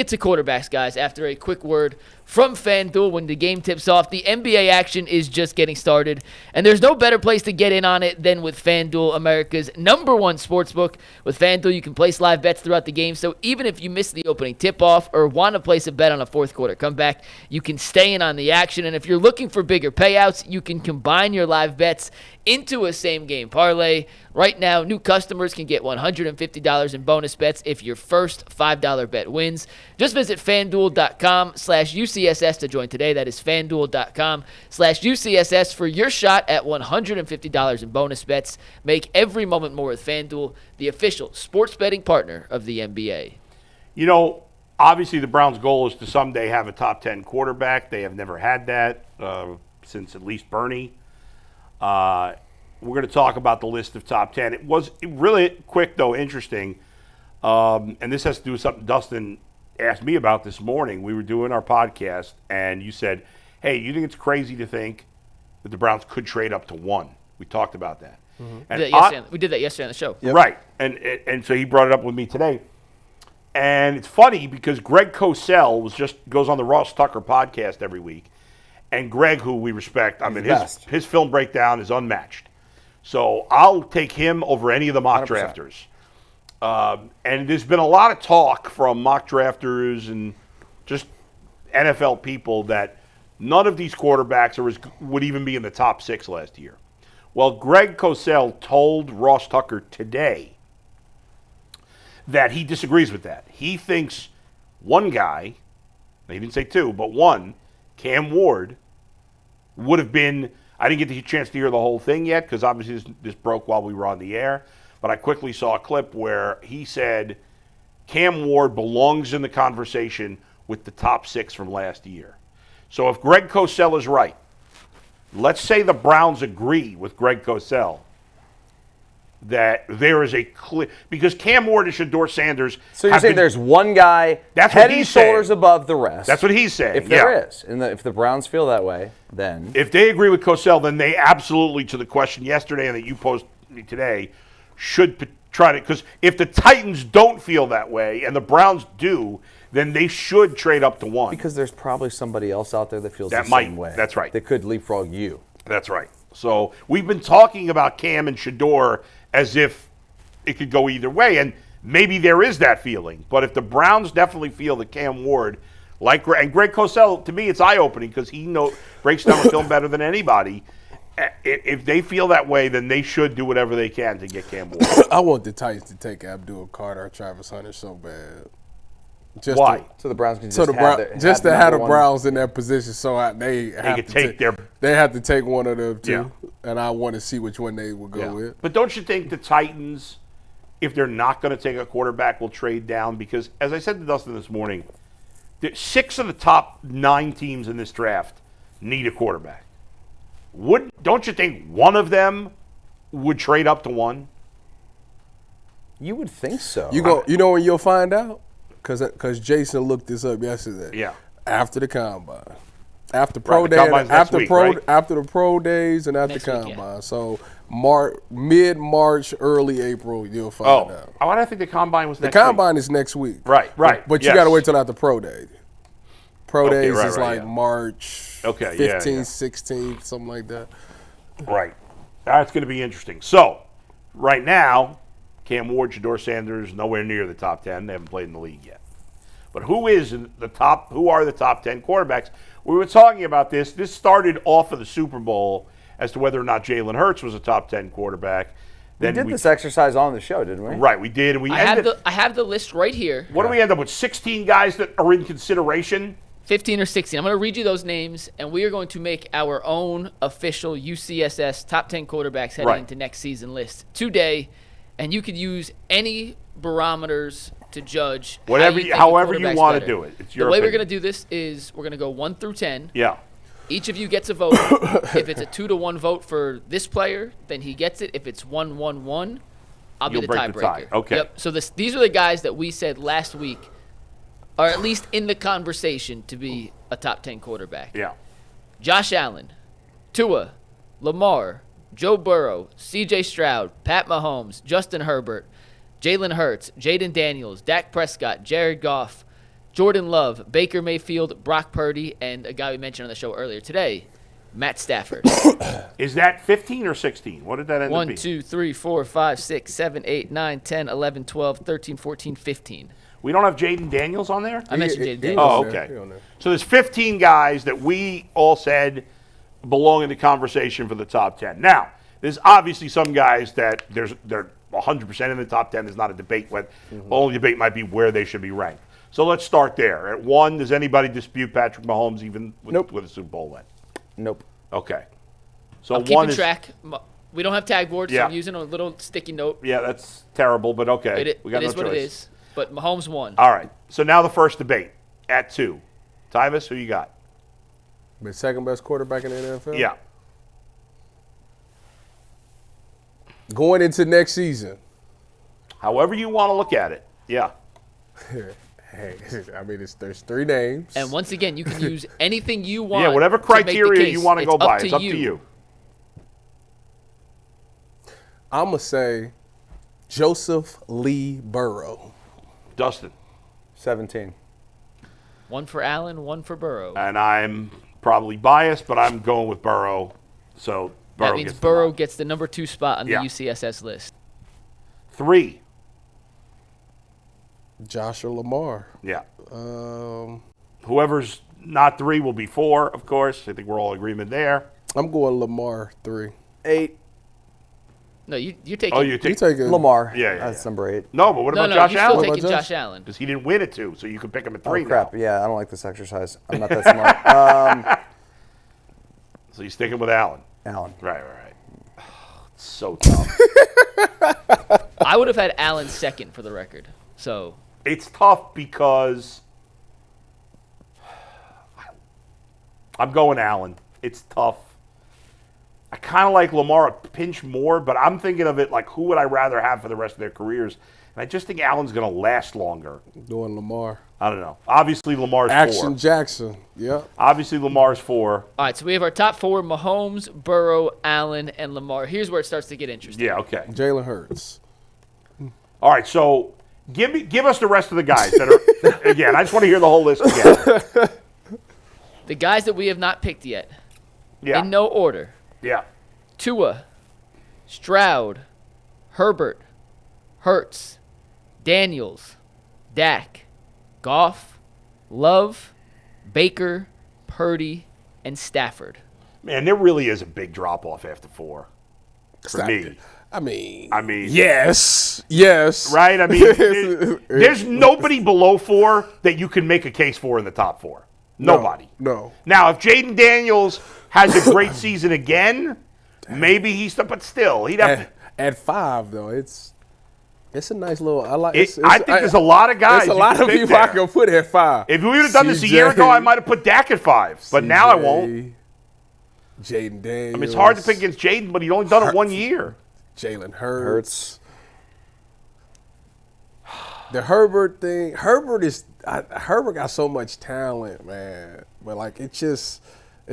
get to quarterbacks, guys, after a quick word from FanDuel. When the game tips off, the NBA action is just getting started, and there's no better place to get in on it than with FanDuel, America's #1 sportsbook. With FanDuel, you can place live bets throughout the game, so even if you miss the opening tip-off or want to place a bet on a fourth quarter comeback, you can stay in on the action. And if you're looking for bigger payouts, you can combine your live bets into a same-game parlay. Right now, new customers can get $150 in bonus bets if your first $5 bet wins. Just visit FanDuel.com/UCSS to join today. That is FanDuel.com/UCSS for your shot at $150 in bonus bets. Make every moment more with FanDuel, the official sports betting partner of the NBA. You know, obviously the Browns' goal is to someday have a top 10 quarterback. They have never had that since at least Bernie. We're going to talk about the list of top 10. It was really quick, though, interesting. And this has to do with something Dustin asked me about this morning. We were doing our podcast, and you said, hey, you think it's crazy to think that the Browns could trade up to 1? We talked about that. Mm-hmm. We did that yesterday on the show. Yep. Right. And so he brought it up with me today. And it's funny because Greg Cosell goes on the Ross Tucker podcast every week. And Greg, who we respect, his film breakdown is unmatched. So I'll take him over any of the mock 100%. Drafters. And there's been a lot of talk from mock drafters and just NFL people that none of these quarterbacks would even be in the top 6 last year. Well, Greg Cosell told Ross Tucker today that he disagrees with that. He thinks one guy, he didn't say 2, but one, Cam Ward, would have been, I didn't get the chance to hear the whole thing yet because obviously this broke while we were on the air, but I quickly saw a clip where he said Cam Ward belongs in the conversation with the top 6 from last year. So if Greg Cosell is right, let's say the Browns agree with Greg Cosell that there is a clear, because Cam Ward and Shedeur Sanders. So you're saying there's one guy head and shoulders above the rest. That's what he's saying. If there is, and if the Browns feel that way, then if they agree with Cosell, then they absolutely, to the question yesterday and that you posed me today, should try to. Because if the Titans don't feel that way and the Browns do, then they should trade up to 1. Because there's probably somebody else out there that feels the same way. That's right. That could leapfrog you. That's right. So we've been talking about Cam and Shedeur as if it could go either way, and maybe there is that feeling. But if the Browns definitely feel that Cam Ward, and Greg Cosell, to me, it's eye-opening because he breaks down the film better than anybody. If they feel that way, then they should do whatever they can to get Cam Ward. I want the Titans to take Abdul Carter or Travis Hunter so bad. Why? So the Browns can have the Browns in that position, so they have to take one of them too. Yeah. And I want to see which one they will go with. But don't you think the Titans, if they're not going to take a quarterback, will trade down? Because as I said to Dustin this morning, 6 of the top 9 teams in this draft need a quarterback. Don't you think one of them would trade up to 1? You would think so. You know when you'll find out? Because Jason looked this up yesterday. Yeah. After the combine, after pro day, after the pro days, and after combine. Week, So mid-March, early April, you'll find out. Oh, I think the combine was next week. The combine is next week. Right. But you got to wait till after pro day. Pro days is March 15th, 16th, something like that. Right. That's going to be interesting. So, right now, Cam Ward, Shedeur Sanders, nowhere near the top 10. They haven't played in the league yet. But who are the top 10 quarterbacks? We were talking about this. This started off of the Super Bowl as to whether or not Jalen Hurts was a top 10 quarterback. We did this exercise on the show, didn't we? Right, we did. I have the list right here. What do we end up with? 16 guys that are in consideration? 15 or 16. I'm going to read you those names, and we are going to make our own official UCSS top 10 quarterbacks heading into next season list today. And you could use any barometers to judge however you want to do it. It's your The way opinion. we're going to do this is we're going to go 1 through 10. Yeah. Each of you gets a vote. If it's a 2-1 vote for this player, then he gets it. If it's 1-1-1, I'll be the tiebreaker. Okay. Yep. So these are the guys that we said last week are at least in the conversation to be a top 10 quarterback. Yeah. Josh Allen, Tua, Lamar, Joe Burrow, C.J. Stroud, Pat Mahomes, Justin Herbert, Jalen Hurts, Jaden Daniels, Dak Prescott, Jared Goff, Jordan Love, Baker Mayfield, Brock Purdy, and a guy we mentioned on the show earlier today, Matt Stafford. Is that 15 or 16? What did that end up being? 1, 2, 3, 4, 5, 6, 7, 8, 9, 10, 11, 12, 13, 14, 15. We don't have Jaden Daniels on there? I mentioned Jaden Daniels. Oh, okay. So there's 15 guys that we all said belong in the conversation for the top 10. Now, there's obviously some guys that they're 100% in the top 10. There's not a debate. Only debate might be where they should be ranked. So let's start there. At 1, does anybody dispute Patrick Mahomes even with a Super Bowl win? Nope. Okay. So I'm keeping track. We don't have tag boards, so I'm using a little sticky note. Yeah, that's terrible, but okay. It is what it is. But Mahomes won. All right. So now the first debate at 2. Tyvis, who you got? The second best quarterback in the NFL? Yeah. Going into next season. However you want to look at it. Yeah. Hey, I mean, there's 3 names. And once again, you can use anything you want. Yeah, whatever criteria you want to go by, it's up to you. I'm going to say Joseph Lee Burrow. Dustin. 17. 1 for Allen, 1 for Burrow. And I'm probably biased, but I'm going with Burrow. So Burrow that means Burrow gets the number 2 spot on the UCSS list. 3. Joshua Lamar. Yeah. Whoever's not 3 will be 4, of course. I think we're all in agreement there. I'm going Lamar 3. 8. No, you're taking. Oh, you're taking Lamar. Yeah, that's number 8. No, but what about You're Josh still Allen? taking Josh Allen because he didn't win it 2, so you can pick him at 3. Oh crap! Now. Yeah, I don't like this exercise. I'm not that smart. So you're sticking with Allen. Allen. Right. Oh, it's so tough. I would have had Allen second for the record. So it's tough because I'm going Allen. It's tough. I kind of like Lamar a pinch more, but I'm thinking of it like who would I rather have for the rest of their careers? And I just think Allen's going to last longer. Doing Lamar. I don't know. Obviously, Lamar's 4. Action Jackson. Yep. Obviously, Lamar's 4. All right, so we have our top 4, Mahomes, Burrow, Allen, and Lamar. Here's where it starts to get interesting. Yeah, okay. Jalen Hurts. All right, so give us the rest of the guys that are, again, I just want to hear the whole list again. The guys that we have not picked yet. Yeah. In no order. Yeah. Tua, Stroud, Herbert, Hurts, Daniels, Dak, Goff, Love, Baker, Purdy, and Stafford. Man, there really is a big drop-off after 4 for me. I mean, yes. Right? I mean, there's nobody below 4 that you can make a case for in the top 4. Nobody. No. Now, if Jaden Daniels has a great season again, maybe but still, he'd have to. At 5, though, it's a nice little. I think there's a lot of guys. There's a lot of people I can put at 5. If we would have done this a year ago, I might have put Dak at 5, but now I won't. Jaden Daniels. I mean, it's hard to pick against Jaden, but he's only done it 1 year. Jalen Hurts. The Herbert thing. Herbert got so much talent, man. But like it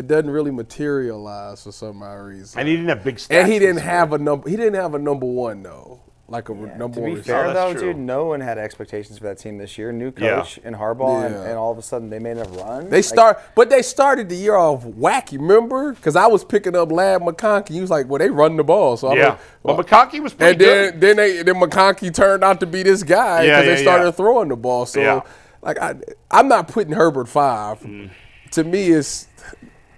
doesn't really materialize for some odd reason. And he didn't have big stats. And he didn't have a number 1 though. Like a number 1. To be fair though, dude, no one had expectations for that team this year. New coach in Harbaugh, and all of a sudden they made a run. They started the year off wacky. Remember? Because I was picking up Lad McConkey. He was like, "Well, they run the ball." So but McConkey was pretty good. And then McConkey turned out to be this guy because they started throwing the ball. So like I'm not putting Herbert 5. To me,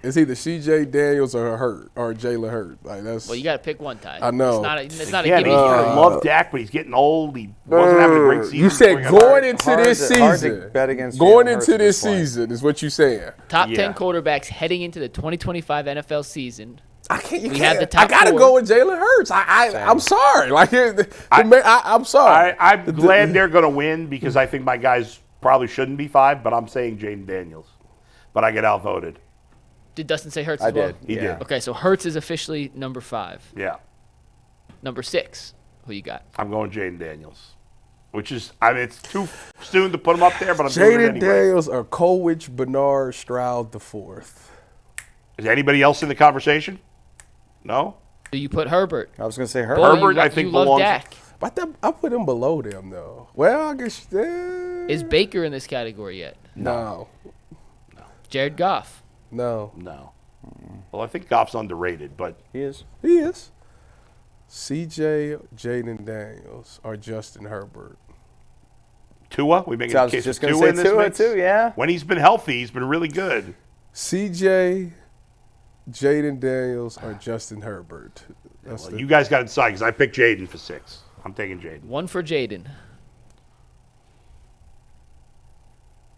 it's either C.J. Daniels or Jalen Hurts. Like well, you got to pick one, Ty. I know. It's not a gimme. I love Dak, but he's getting old. He wasn't having a great season. You said going into this season. Bet against going into this season is what you saying. Top 10 quarterbacks heading into the 2025 NFL season. I can't. We have the top I gotta 4. go with Jalen Hurts. I'm sorry. Like I'm sorry. I'm glad they're going to win because I think my guys probably shouldn't be 5, but I'm saying Jaden Daniels. But I get outvoted. Did Dustin say Hurts as well? He did. Okay, so Hurts is officially number 5. Yeah. Number 6, who you got? I'm going Jaden Daniels, which is, it's too soon to put him up there, but I'm doing it anyway. Jaden Daniels or Colwich Bernard Stroud IV. Is anybody else in the conversation? No? Do you put Herbert? I was going to say Herbert. Boy, Herbert, I think, you love belongs. Dak. I put him below them though. Well, I guess. Is Baker in this category yet? No. Jared Goff? No. Well, I think Goff's underrated, but He is. He is. CJ, Jaden Daniels, or Justin Herbert. Tua? We making So I a was case just for going to Tua say in this Tua, mix? too, yeah. When he's been healthy, he's been really good. CJ, Jaden Daniels, or Justin Herbert. Well, you guys got to decide because I picked Jaden for 6. I'm taking Jaden. 1 for Jaden.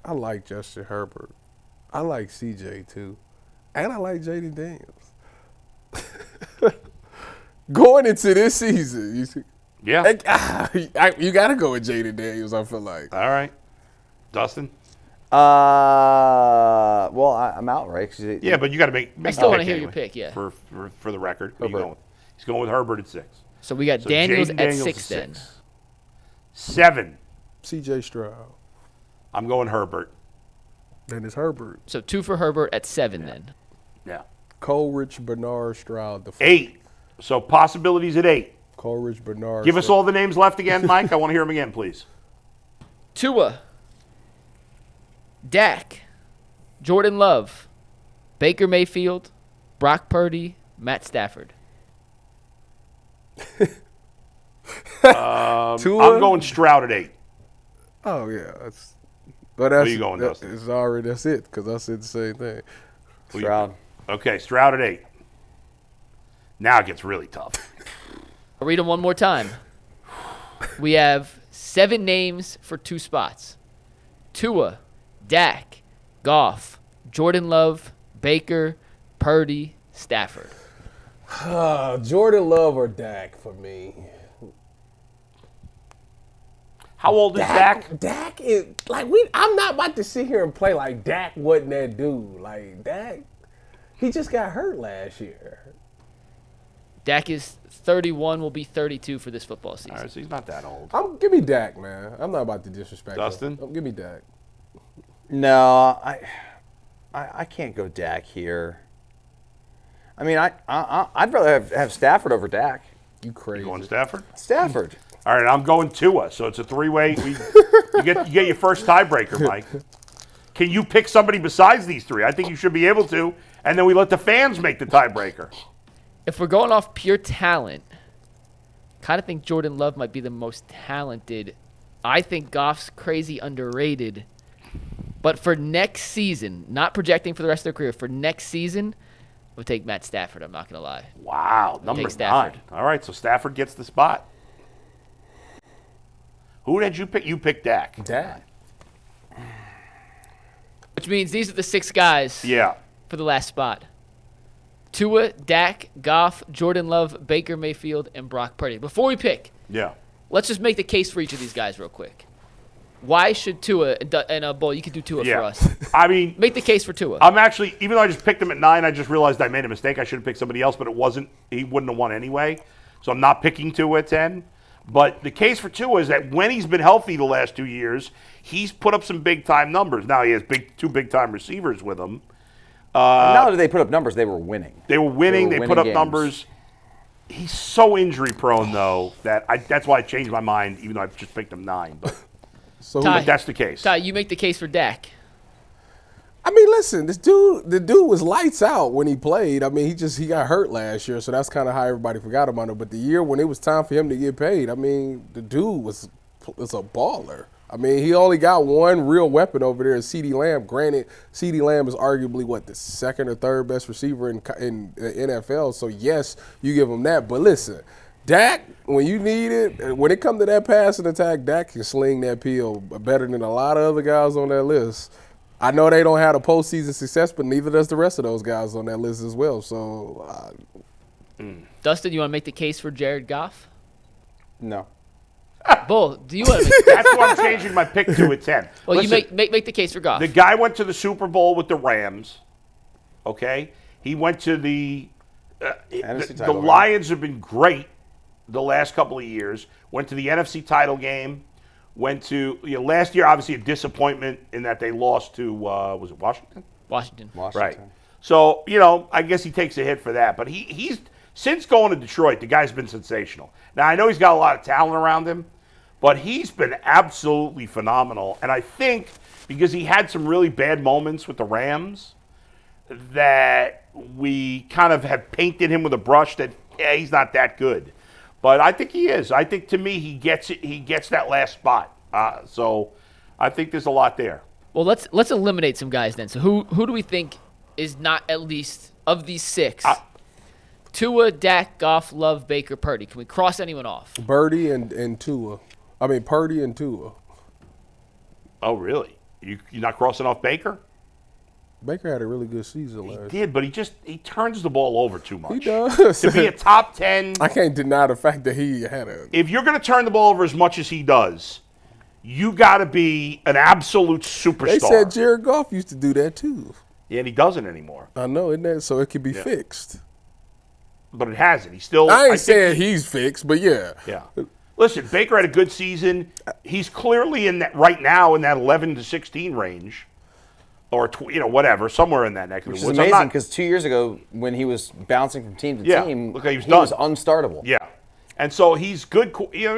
I like Justin Herbert. I like CJ too. And I like Jaden Daniels. Going into this season, you see, you got to go with Jaden Daniels, I feel like. All right. Dustin? Well, I'm out, right? Yeah, but you got to make I still want to pick hear anyway, your pick, yeah. For the record. Who you Herbert. going with? He's going with Herbert at 6. So we got So Daniels Jaden at Daniels 6 then. 7. CJ Stroud. I'm going Herbert. Then it's Herbert. So 2 for Herbert at 7 then. Yeah. Coleridge, Bernard, Stroud. The 8. So possibilities at 8. Coleridge, Bernard. Give us all the names left again, Mike. I want to hear them again, please. Tua. Dak. Jordan Love. Baker Mayfield. Brock Purdy. Matt Stafford. I'm going Stroud at 8. Oh, yeah. That's you going, Dustin? That's it, because I said the same thing. Stroud. Okay, Stroud at 8. Now it gets really tough. I'll read them one more time. We have 7 names for 2 spots. Tua, Dak, Goff, Jordan Love, Baker, Purdy, Stafford. Jordan Love or Dak for me. How old is Dak? Dak is like I'm not about to sit here and play like Dak wasn't that dude. Like Dak, he just got hurt last year. Dak is 31, will be 32 for this football season. All right, so he's not that old. Give me Dak, man. I'm not about to disrespect Dustin? him. Give me Dak. No, I can't go Dak here. I mean, I'd rather have Stafford over Dak. You crazy? You going Stafford? Stafford. All right, I'm going Tua. So it's a 3-way. You get your first tiebreaker, Mike. Can you pick somebody besides these 3? I think you should be able to, and then we let the fans make the tiebreaker. If we're going off pure talent, kind of think Jordan Love might be the most talented. I think Goff's crazy underrated. But for next season, not projecting for the rest of their career, for next season, we'll take Matt Stafford, I'm not going to lie. Wow, number 9. All right, so Stafford gets the spot. Who did you pick? You picked Dak. Dak. Which means these are the 6 guys for the last spot. Tua, Dak, Goff, Jordan Love, Baker Mayfield, and Brock Purdy. Before we pick, let's just make the case for each of these guys real quick. Why should Tua and Bull, you could do Tua for us. I mean, make the case for Tua. I'm actually, even though I just picked him at 9, I just realized I made a mistake. I should have picked somebody else, but it wasn't. He wouldn't have won anyway. So I'm not picking Tua at 10. But the case for Tua is that when he's been healthy the last 2 years, he's put up some big-time numbers. Now he has 2 big-time receivers with him. Not only did they put up numbers, they were winning. They were winning. They put up games. Numbers. He's so injury-prone, though, that that's why I changed my mind, even though I just picked him 9. But, but that's the case. Ty, you make the case for Dak. I mean, listen, the dude was lights out when he played. I mean, he got hurt last year, so that's kind of how everybody forgot about him. But the year when it was time for him to get paid, I mean, the dude was a baller. I mean, he only got one real weapon over there, CeeDee Lamb. Granted, CeeDee Lamb is arguably, the 2nd or 3rd best receiver in the NFL. So, yes, you give him that. But listen, Dak, when you need it, when it comes to that passing attack, Dak can sling that pill better than a lot of other guys on that list. I know they don't have a postseason success, but neither does the rest of those guys on that list as well. So, Dustin, you want to make the case for Jared Goff? No. Bull, do you want to make That's why I'm changing my pick to at 10. Well, Listen, you make the case for Goff. The guy went to the Super Bowl with the Rams, okay? He went to the Lions have been great the last couple of years. Went to the NFC title game. Went to last year, obviously a disappointment in that they lost to was it Washington? Washington. Right. So I guess he takes a hit for that. But he's since going to Detroit, the guy's been sensational. Now I know he's got a lot of talent around him, But he's been absolutely phenomenal. And I think because he had some really bad moments with the Rams, that we kind of have painted him with a brush that, he's not that good. But I think he is. I think, to me, he gets it. He gets that last spot. So I think there's a lot there. Well, let's eliminate some guys then. So who do we think is not, at least of these six? Tua, Dak, Goff, Love, Baker, Purdy. Can we cross anyone off? Purdy and Tua. Purdy and Tua. Oh, really? You're not crossing off Baker? Baker had a really good season last year. He did, but he turns the ball over too much. He does. To be a top 10. I can't deny the fact that he had a. If you're going to turn the ball over as much as he does, you got to be an absolute superstar. They said Jared Goff used to do that too. Yeah, and he doesn't anymore. I know, isn't that so? It could be fixed. But it hasn't. He's still. I ain't saying he's fixed, but yeah. Yeah. Listen, Baker had a good season. He's clearly in that right now in that 11 to 16 range. Or, whatever, somewhere in that neck of the woods. Which is amazing because 2 years ago, when he was bouncing from team to team, look, he was unstartable. Yeah. And so he's good,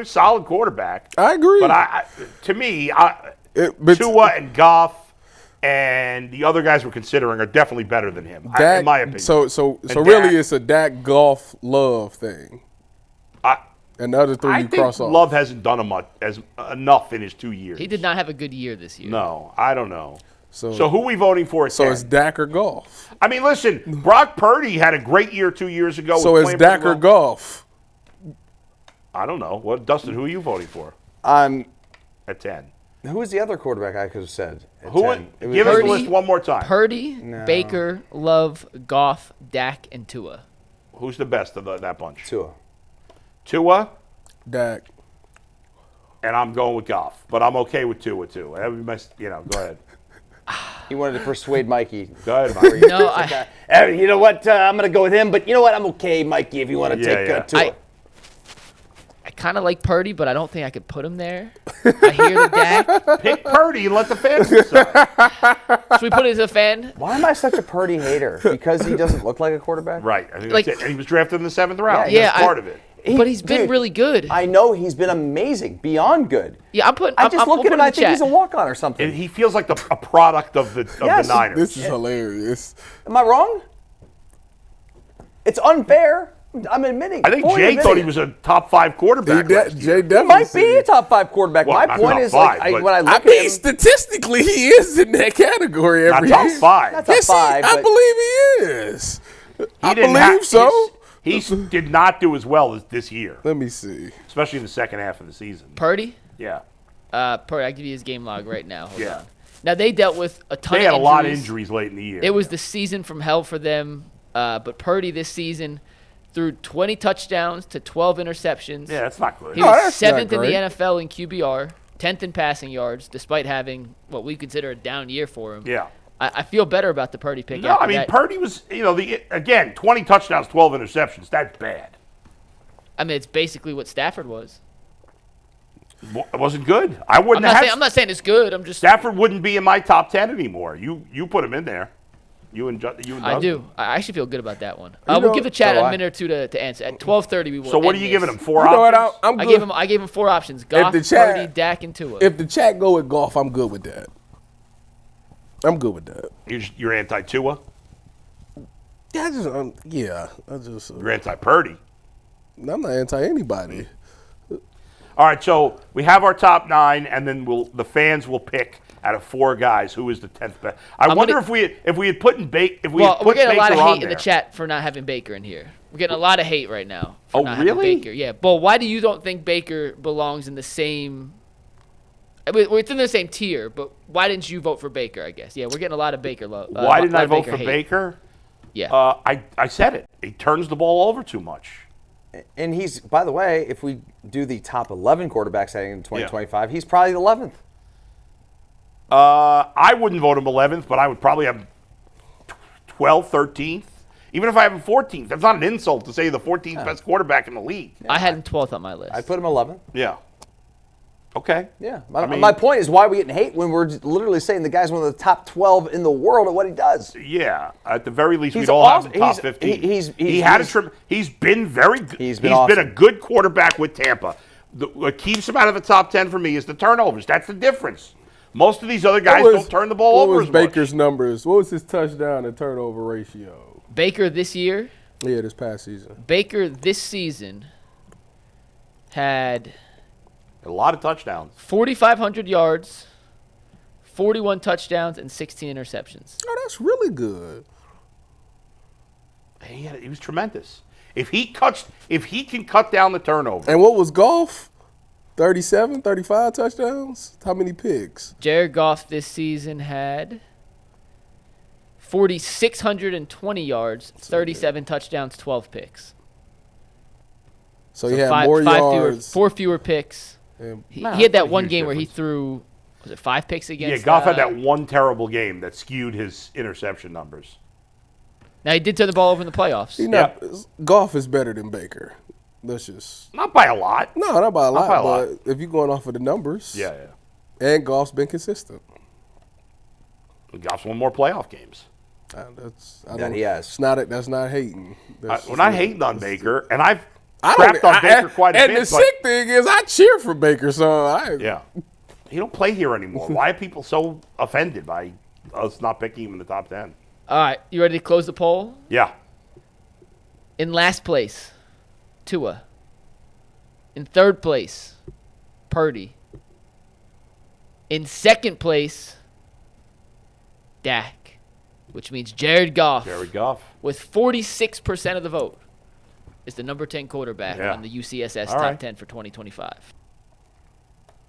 solid quarterback. I agree. But to me, Tua and Goff and the other guys we're considering are definitely better than him, in my opinion. So really it's a Dak, Goff, Love thing. And the other three you cross off. Love hasn't done enough in his 2 years. He did not have a good year this year. No, I don't know. So who are we voting for? So it's Dak or Goff. I mean, listen, Brock Purdy had a great year 2 years ago. So it's Dak or Goff. I don't know. Dustin, who are you voting for? At 10. Who was the other quarterback I could have said? Give us the list one more time. Purdy, Baker, Love, Goff, Dak, and Tua. Who's the best of that bunch? Tua. Dak. And I'm going with Goff, but I'm okay with Tua too. Go ahead. He wanted to persuade Mikey. Go ahead, Mikey. No, you know what? I'm going to go with him, but you know what? I'm okay, Mikey, if you want to take Tua. I kind of like Purdy, but I don't think I could put him there. I hear the Dak. Pick Purdy and let the fans decide. Should we put it as a fan? Why am I such a Purdy hater? Because he doesn't look like a quarterback? Right. I think that's it. And he was drafted in the 7th round. Yeah, That's part of it. But he's been really good. I know he's been amazing, beyond good. Yeah, I just look at him, I think he's a walk-on or something. And he feels like a product of the Niners. This is hilarious. Am I wrong? It's unfair. I'm admitting. I think Jay thought he was a top 5 quarterback. Jay definitely might be a top 5 quarterback. Well, My point is, when I look at him, statistically, he is in that category every year. Not top 5. Not top 5. I believe he is. I believe have, so. He did not do as well as this year. Let me see. Especially in the second half of the season. Purdy? Yeah. Purdy, I'll give you his game log right now. Hold on. Now, they dealt with a ton of injuries. They had a lot of injuries late in the year. It was the season from hell for them. But Purdy this season threw 20 touchdowns to 12 interceptions. Yeah, that's not good. He was 7th in the NFL in QBR, 10th in passing yards, despite having what we consider a down year for him. Yeah. I feel better about the Purdy pick. No, I mean, Purdy was, 20 touchdowns, 12 interceptions. That's bad. I mean, it's basically what Stafford was. It wasn't good. I'm not saying it's good. I'm just Stafford wouldn't be in my top 10 anymore. You put him in there. You and I do. I actually feel good about that one. We'll give the chat a minute or two to answer. At 12:30, we will. So what are you giving him? 4 options? I'm good. I gave him 4 options: Goff, Purdy, Dak, and Tua. If the chat go with Goff, I'm good with that. I'm good with that. You're anti-Tua? Yeah, You're anti-Purdy? I'm not anti-anybody. All right, so we have our top 9, and then the fans will pick out of 4 guys who is the 10th best. I wonder if we had put in Baker. We're getting a lot of hate in the chat for not having Baker in here. We're getting a lot of hate right now for not having Baker. Yeah, but why do you don't think Baker belongs in the same? It's in the same tier, but why didn't you vote for Baker? I guess. Yeah, we're getting a lot of Baker love. Why didn't I vote for Baker? Yeah. I said it. He turns the ball over too much. And he's, by the way, if we do the top 11 quarterbacks heading into 2025, he's probably the 11th. I wouldn't vote him 11th, but I would probably have 12th, 13th. Even if I have him 14th, that's not an insult to say the 14th best quarterback in the league. I had him 12th on my list. I put him 11th. Yeah. Okay. Yeah. My point is, why are we getting hate when we're literally saying the guy's one of the top 12 in the world at what he does? Yeah. At the very least, we'd all have him top 15. He's been very good. He's been a good quarterback with Tampa. what keeps him out of the top 10 for me is the turnovers. That's the difference. Most of these other guys don't turn the ball over as much. What was Baker's numbers? What was his touchdown and turnover ratio? Baker this year? Yeah, this past season. Baker this season had a lot of touchdowns. 4,500 yards, 41 touchdowns, and 16 interceptions. Oh, that's really good. He was tremendous. If he can cut down the turnover. And what was Goff? 37, 35 touchdowns? How many picks? Jared Goff this season had 4,620 yards, 37 touchdowns, 12 picks. So he had more yards. Four fewer picks. He had that one game where he threw, was it 5 picks against? Yeah, Goff had that one terrible game that skewed his interception numbers. Now, he did turn the ball over in the playoffs. Goff is better than Baker. Let's just. Not by a lot. No, not by a lot. But if you're going off of the numbers. Yeah. And Goff's been consistent. Goff's won more playoff games. He has. That's not hating. We're not hating on Baker, and I've crapped on Baker quite a bit. And the sick thing is, I cheer for Baker, so he don't play here anymore. Why are people so offended by us not picking him in the top 10? All right, you ready to close the poll? Yeah. In last place, Tua. In third place, Purdy. In second place, Dak, which means Jared Goff. With 46% of the vote, is the number 10 quarterback on the UCSS top 10 for 2025.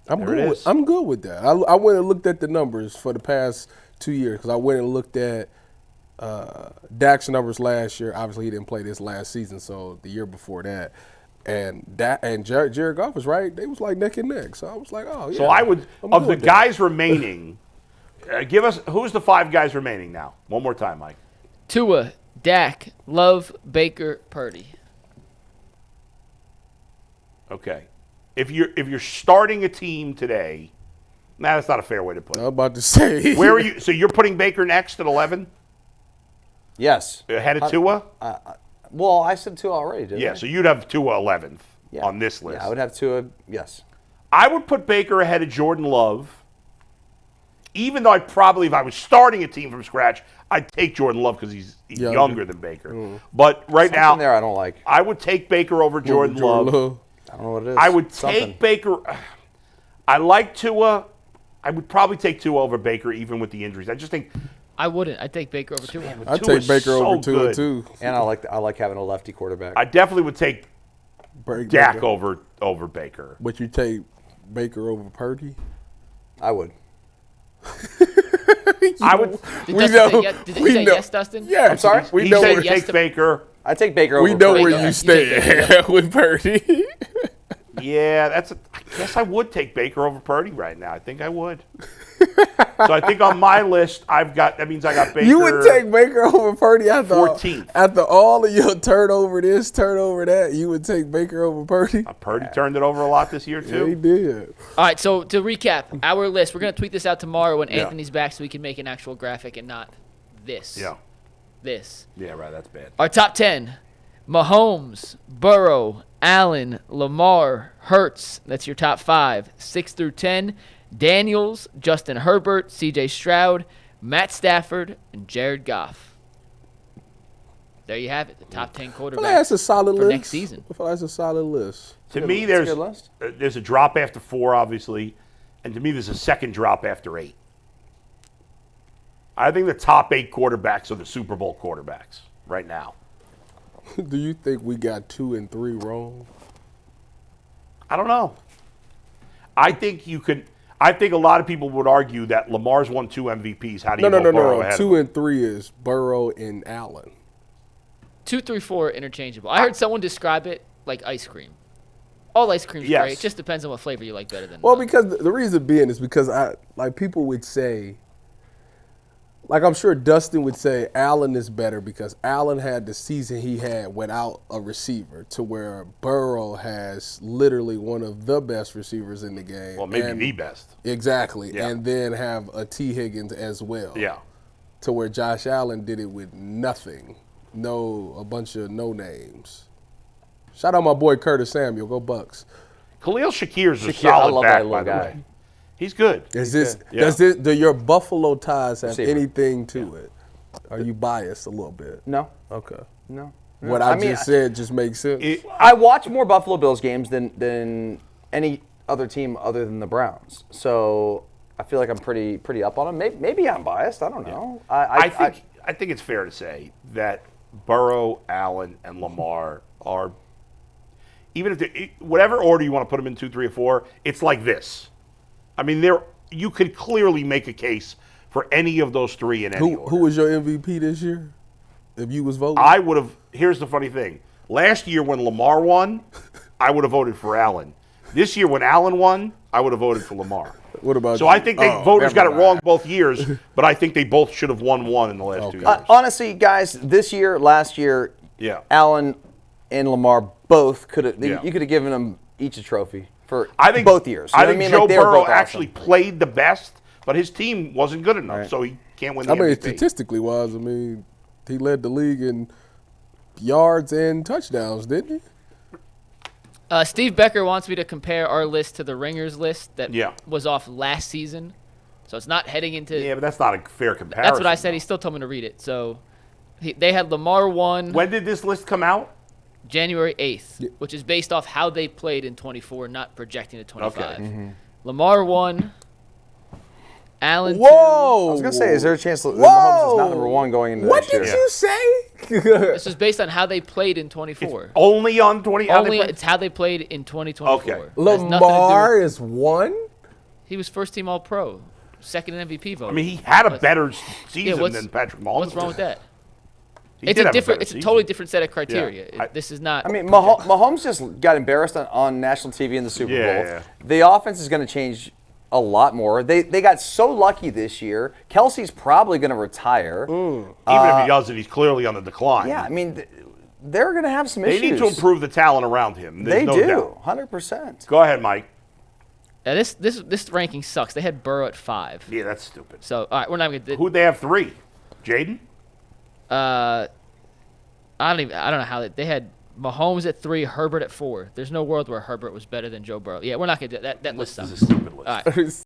I'm good with that. I went and looked at the numbers for the past 2 years because I went and looked at Dak's numbers last year. Obviously, he didn't play this last season, so the year before that. And Jared Goff was right. They was like neck and neck. So I was like, oh, yeah. So I would, of the guys remaining, give us, who's the 5 guys remaining now? One more time, Mike. Tua, Dak, Love, Baker, Purdy. Okay. If you're starting a team today, that's not a fair way to put it. I'm about to say. Where are you? So you're putting Baker next at 11? Yes. Ahead of Tua? Well, I said Tua already, didn't I? Yeah, so you'd have Tua 11th on this list. Yeah, I would have Tua, yes. I would put Baker ahead of Jordan Love, even though I'd probably, if I was starting a team from scratch, I'd take Jordan Love because he's younger than Baker. But right now, there I don't like. I would take Baker over Jordan Love. I don't know what it is. I would take Baker. I like Tua. I would probably take Tua over Baker even with the injuries. I just think. I wouldn't. I'd take Baker over Tua. I'd take Baker over Tua, too. And I like having a lefty quarterback. I definitely would take Dak over Baker. Would you take Baker over Purdy? I would. I would. Did you say yes, Dustin? Yeah. I'm sorry? He said take Baker. I take Baker over Purdy. We know where you stand with Purdy. Yeah, I guess I would take Baker over Purdy right now. I think I would. So I think on my list, that means I got Baker. You would take Baker over Purdy after 14th. After all of your turnover this, turnover that, you would take Baker over Purdy? Purdy turned it over a lot this year, too. Yeah, he did. All right, so to recap, our list, we're going to tweet this out tomorrow when Anthony's back so we can make an actual graphic and not this. Yeah. This. Yeah, right, that's bad. Our top 10, Mahomes, Burrow, Allen, Lamar, Hurts. That's your top 5. 6 through 10, Daniels, Justin Herbert, C.J. Stroud, Matt Stafford, and Jared Goff. There you have it, the top 10 quarterbacks that's a solid for list. next season. I feel like that's a solid list. To me, there's a drop after 4, obviously, and to me, there's a second drop after 8. I think the top 8 quarterbacks are the Super Bowl quarterbacks right now. Do you think we got 2 and 3 wrong? I don't know. I think a lot of people would argue that Lamar's won 2 MVPs. How do you go Burrow ahead? 2 and 3 is Burrow and Allen. 2, 3, 4 interchangeable. I heard someone describe it like ice cream. All ice cream is great. It just depends on what flavor you like better than. Well, because the reason being is because people would say, like I'm sure Dustin would say, Allen is better because Allen had the season he had without a receiver, to where Burrow has literally one of the best receivers in the game. Well, maybe the best. Exactly, Yeah. and then have a T. Higgins as well. Yeah. To where Josh Allen did it with nothing, a bunch of no names. Shout out my boy Curtis Samuel, go Bucks. Khalil Shakir's a Shakir, I solid love back, that by little the guy. way. He's good. Do your Buffalo ties have Receiver. anything to it? Are you biased a little bit? No. Okay. No. What I just said just makes sense. I watch more Buffalo Bills games than any other team other than the Browns. So I feel like I'm pretty up on them. Maybe I'm biased. I don't know. I think it's fair to say that Burrow, Allen, and Lamar are, even if whatever order you want to put them in, 2, 3, or 4, it's like this. I mean, you could clearly make a case for any of those three in any order. Who was your MVP this year? If you was voting, I would have. Here's the funny thing: last year when Lamar won, I would have voted for Allen. This year when Allen won, I would have voted for Lamar. What about So you? I think voters got it wrong both years, but I think they both should have won one in the last 2 years. Honestly, guys, this year, last year, Allen and Lamar both could have. You could have given them each a trophy for both years. You I know think what Joe Like, they were Burrow both actually awesome. played the best, but his team wasn't good enough, so he can't win the MVP. Statistically wise, he led the league in yards and touchdowns, didn't he? Steve Becker wants me to compare our list to the Ringers list that was off last season. So it's not heading into... Yeah, but that's not a fair comparison. That's what I said. He still told me to read it. So they had Lamar 1. When did this list come out? January 8th, which is based off how they played in 24, not projecting to 25. Okay. Mm-hmm. Lamar 1. Allen 2. Whoa! I was going to say, is there a chance that Mahomes is not number 1 going into next year? What did you say? This is based on how they played in 24. It's only on 20. It's how they played in 2024. Okay. Lamar is 1? He was first team All-Pro, second MVP vote. I mean, he had a better season than Patrick Mahomes. What's wrong with that? It's a totally different set of criteria. Yeah. This is not. I mean, Mahomes just got embarrassed on national TV in the Super Bowl. Yeah. The offense is going to change a lot more. They got so lucky this year. Kelsey's probably going to retire. Even if he doesn't, he's clearly on the decline. Yeah, I mean, they're going to have some issues. They need to improve the talent around him. There's they do, doubt. 100%. Go ahead, Mike. This ranking sucks. They had Burrow at 5. Yeah, that's stupid. So all right, we're not going to. Who'd they have 3? Jaden? I don't know how they had Mahomes at 3, Herbert at 4. There's no world where Herbert was better than Joe Burrow. Yeah, we're not going to do that. That list sucks. This is a stupid list. All right.